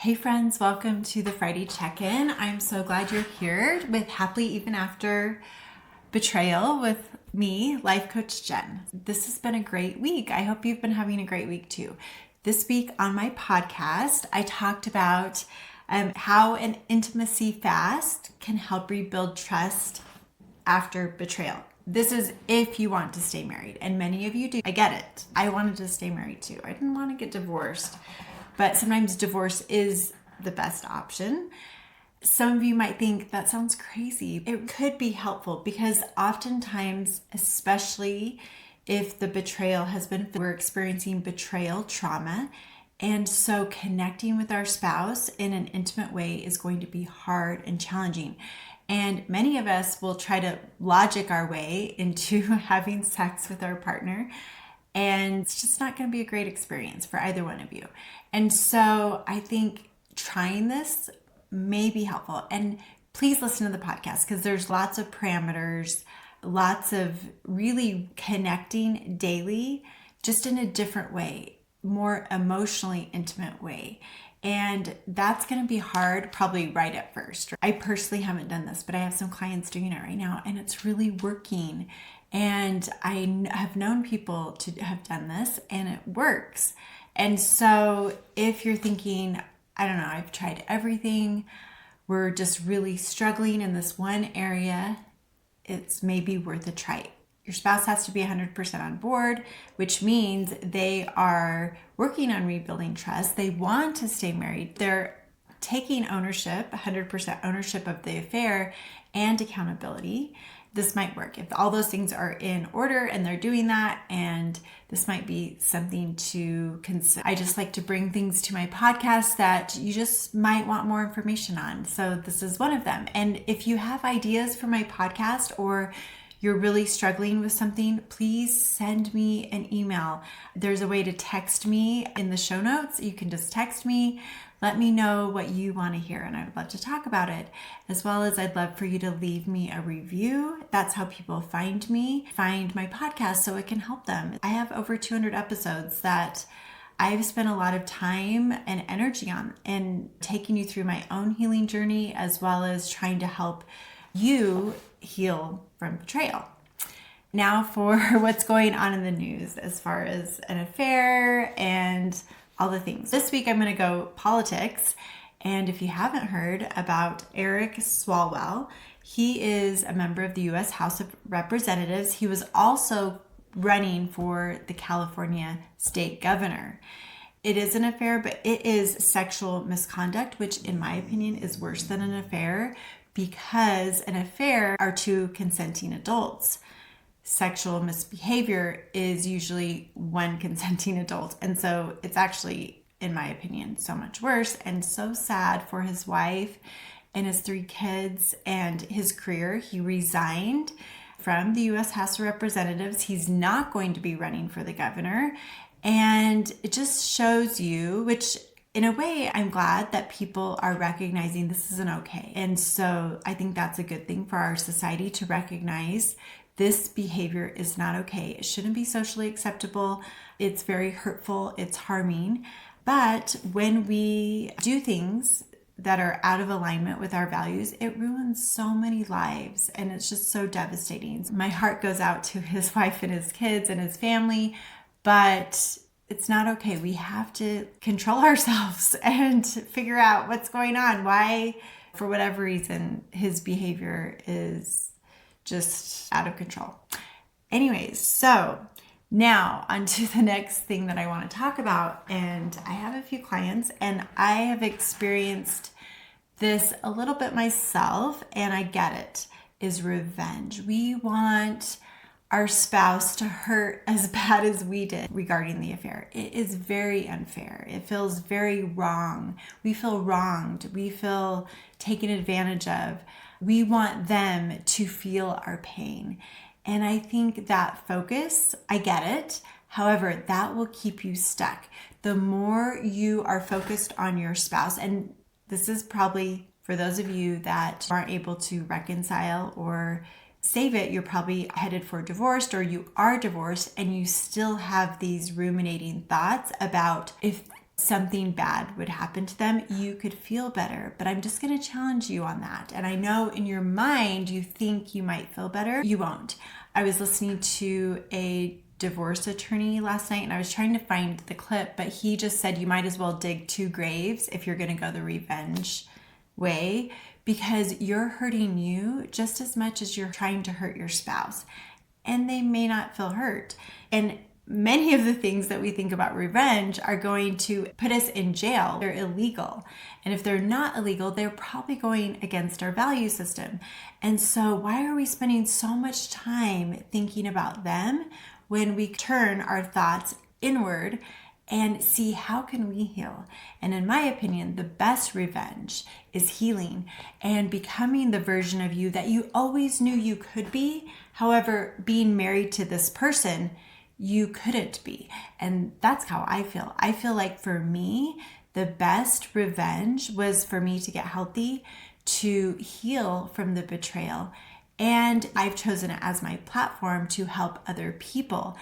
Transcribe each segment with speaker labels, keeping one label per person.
Speaker 1: Hey friends, welcome to the Friday check-in. I'm so glad you're here with Happily Even After Betrayal with me, Life Coach Jen. This has been a great week. I hope you've been having a great week too. This week on my podcast, I talked about how an intimacy fast can help rebuild trust after betrayal. This is if you want to stay married, and many of you do. I get it. I wanted to stay married too. I didn't want to get divorced. But sometimes divorce is the best option. Some of you might think that sounds crazy. It could be helpful because oftentimes, especially if the betrayal has been, we're experiencing betrayal trauma. And so connecting with our spouse in an intimate way is going to be hard and challenging. And many of us will try to logic our way into having sex with our partner. And it's just not going to be a great experience for either one of you. And so I think trying this may be helpful. And please listen to the podcast because there's lots of parameters, lots of really connecting daily, just in a different way, more emotionally intimate way. And that's going to be hard probably right at first. I personally haven't done this, but I have some clients doing it right now and it's really working. And I have known people to have done this and it works. And so if you're thinking, I don't know, I've tried everything, we're just really struggling in this one area, it's maybe worth a try. Your spouse has to be 100% on board, which means they are working on rebuilding trust. They want to stay married. They're taking ownership, 100% ownership of the affair and accountability. This might work if all those things are in order and they're doing that, and this might be something to consider. I just like to bring things to my podcast that you just might want more information on. So this is one of them. And if you have ideas for my podcast or you're really struggling with something, please send me an email. There's a way to text me in the show notes. You can just text me. Let me know what you want to hear, and I'd love to talk about it. As well as I'd love for you to leave me a review. That's how people find me, find my podcast so it can help them. I have over 200 episodes that I've spent a lot of time and energy on and taking you through my own healing journey, as well as trying to help you heal from betrayal. Now for what's going on in the news as far as an affair and all the things. This week I'm going to go politics. And if you haven't heard about Eric Swallwell, he is a member of the U.S. House of Representatives. He was also running for the California state governor. It is an affair, but it is sexual misconduct, which in my opinion is worse than an affair because an affair are two consenting adults. Sexual misbehavior is usually one consenting adult. And so it's actually, in my opinion, so much worse and so sad for his wife and his 3 kids and his career. He resigned from the U.S. House of Representatives. He's not going to be running for the governor. And it just shows you, which in a way, I'm glad that people are recognizing this isn't okay. And so I think that's a good thing for our society to recognize this behavior is not okay. It shouldn't be socially acceptable. It's very hurtful. It's harming. But when we do things that are out of alignment with our values, it ruins so many lives. And it's just so devastating. My heart goes out to his wife and his kids and his family, but it's not okay. We have to control ourselves and figure out what's going on. Why, for whatever reason, his behavior is just out of control. Anyways, so now onto the next thing that I want to talk about. And I have a few clients and I have experienced this a little bit myself, and I get it, is revenge. We want our spouse to hurt as bad as we did regarding the affair. It is very unfair. It feels very wrong. We feel wronged. We feel taken advantage of. We want them to feel our pain. And I think that focus, I get it. However, that will keep you stuck. The more you are focused on your spouse, and this is probably for those of you that aren't able to reconcile or save it, you're probably headed for divorce, or you are divorced and you still have these ruminating thoughts about if something bad would happen to them, you could feel better. But I'm just going to challenge you on that. And I know in your mind, you think you might feel better. You won't. I was listening to a divorce attorney last night and I was trying to find the clip, but he just said you might as well dig 2 graves if you're going to go the revenge way, because you're hurting you just as much as you're trying to hurt your spouse. And they may not feel hurt. And many of the things that we think about revenge are going to put us in jail. They're illegal. And if they're not illegal, they're probably going against our value system. And so why are we spending so much time thinking about them when we turn our thoughts inward and see how can we heal? And in my opinion, the best revenge is healing and becoming the version of you that you always knew you could be. However, being married to this person, you couldn't be. And that's how I feel. I feel like for me, the best revenge was for me to get healthy, to heal from the betrayal. And I've chosen it as my platform to help other people.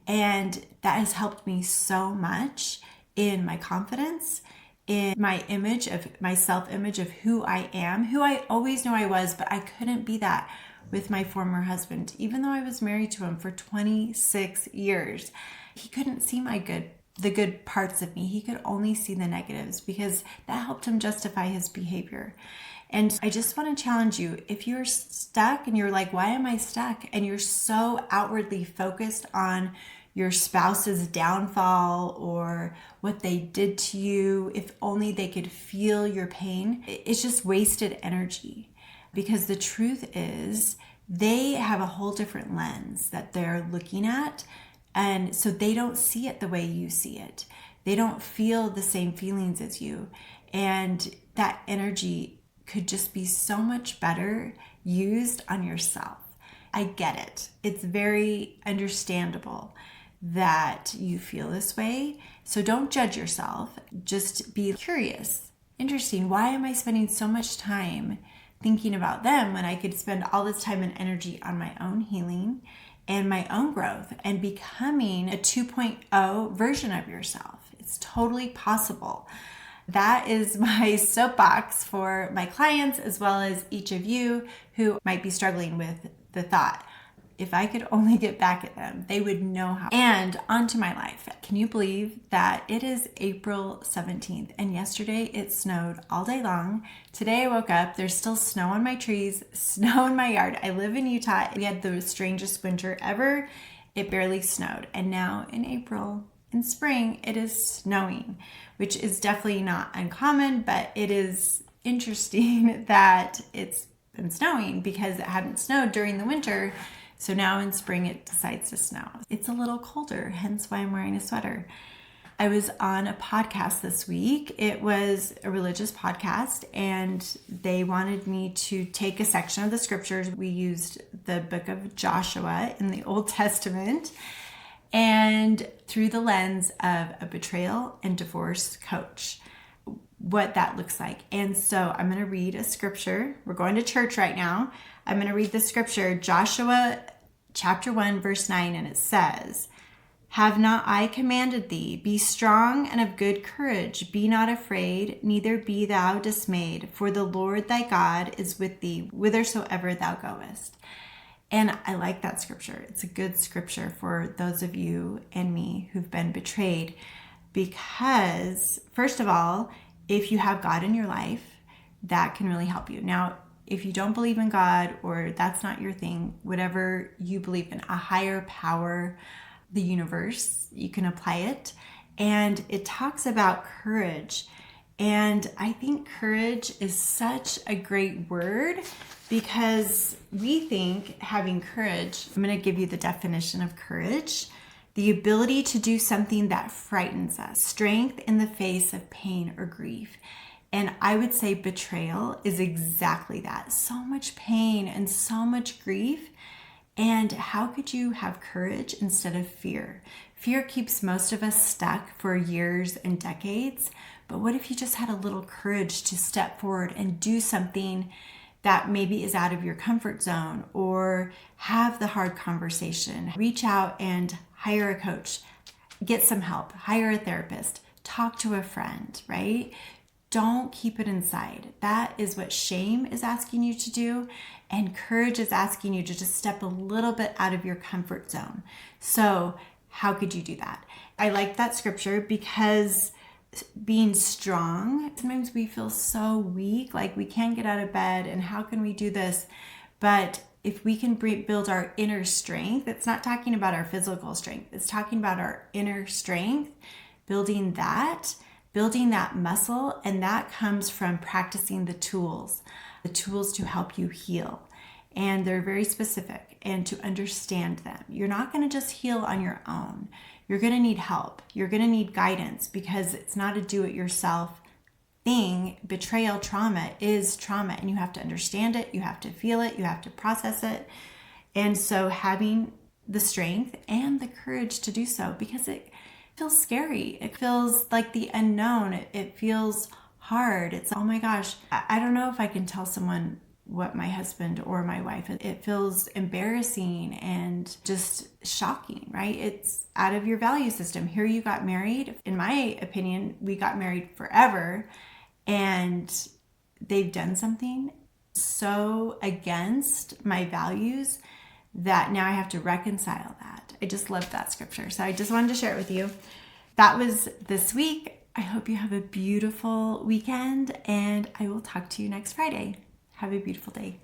Speaker 1: And that has helped me so much in my confidence, in my image of my self-image of who I am, who I always knew I was, but I couldn't be that with my former husband. Even though I was married to him for 26 years, he couldn't see the good parts of me. He could only see the negatives because that helped him justify his behavior. And I just want to challenge you, if you're stuck and you're like, why am I stuck? And you're so outwardly focused on your spouse's downfall or what they did to you, if only they could feel your pain, it's just wasted energy. Because the truth is, they have a whole different lens that they're looking at. And so they don't see it the way you see it. They don't feel the same feelings as you. And that energy could just be so much better used on yourself. I get it. It's very understandable that you feel this way. So don't judge yourself. Just be curious. Interesting. Why am I spending so much time thinking about them when I could spend all this time and energy on my own healing and my own growth and becoming a 2.0 version of yourself? It's totally possible. That is my soapbox for my clients, as well as each of you who might be struggling with the thought, if I could only get back at them, they would know how. And onto my life. Can you believe that it is April 17th and yesterday it snowed all day long? Today I woke up, there's still snow on my trees, snow in my yard. I live in Utah. We had the strangest winter ever. It barely snowed. And now in April, in spring, it is snowing, which is definitely not uncommon, but it is interesting that it's been snowing because it hadn't snowed during the winter. So now in spring, it decides to snow. It's a little colder, hence why I'm wearing a sweater. I was on a podcast this week. It was a religious podcast, and they wanted me to take a section of the scriptures. We used the book of Joshua in the Old Testament, and through the lens of a betrayal and divorce coach, what that looks like. And so I'm going to read a scripture. We're going to church right now. I'm going to read the scripture, Joshua chapter 1, verse 9, and it says, "Have not I commanded thee? Be strong and of good courage. Be not afraid, neither be thou dismayed, for the Lord thy God is with thee whithersoever thou goest." And I like that scripture. It's a good scripture for those of you and me who've been betrayed, because first of all, if you have God in your life, that can really help you. Now, if you don't believe in God, or that's not your thing, whatever you believe in, a higher power, the universe, you can apply it. And it talks about courage. And I think courage is such a great word, because we think having courage, I'm going to give you the definition of courage: the ability to do something that frightens us, strength in the face of pain or grief. And I would say betrayal is exactly that. So much pain and so much grief. And how could you have courage instead of fear? Fear keeps most of us stuck for years and decades. But what if you just had a little courage to step forward and do something that maybe is out of your comfort zone, or have the hard conversation, reach out and hire a coach, get some help, hire a therapist, talk to a friend, right? Don't keep it inside. That is what shame is asking you to do. And courage is asking you to just step a little bit out of your comfort zone. So how could you do that? I like that scripture because being strong, sometimes we feel so weak, like we can't get out of bed and how can we do this? But if we can build our inner strength, it's not talking about our physical strength. It's talking about our inner strength, building that muscle. And that comes from practicing the tools to help you heal. And they're very specific and to understand them. You're not going to just heal on your own. You're going to need help. You're going to need guidance because it's not a do-it-yourself thing. Betrayal trauma is trauma, and you have to understand it. You have to feel it. You have to process it. And so having the strength and the courage to do so, because it feels scary. It feels like the unknown. It feels hard. It's, oh my gosh, I don't know if I can tell someone what my husband or my wife, it feels embarrassing and just shocking, right? It's out of your value system. Here you got married. In my opinion, we got married forever, and they've done something so against my values that now I have to reconcile that. I just love that scripture. So I just wanted to share it with you. That was this week. I hope you have a beautiful weekend, and I will talk to you next Friday. Have a beautiful day. Bye.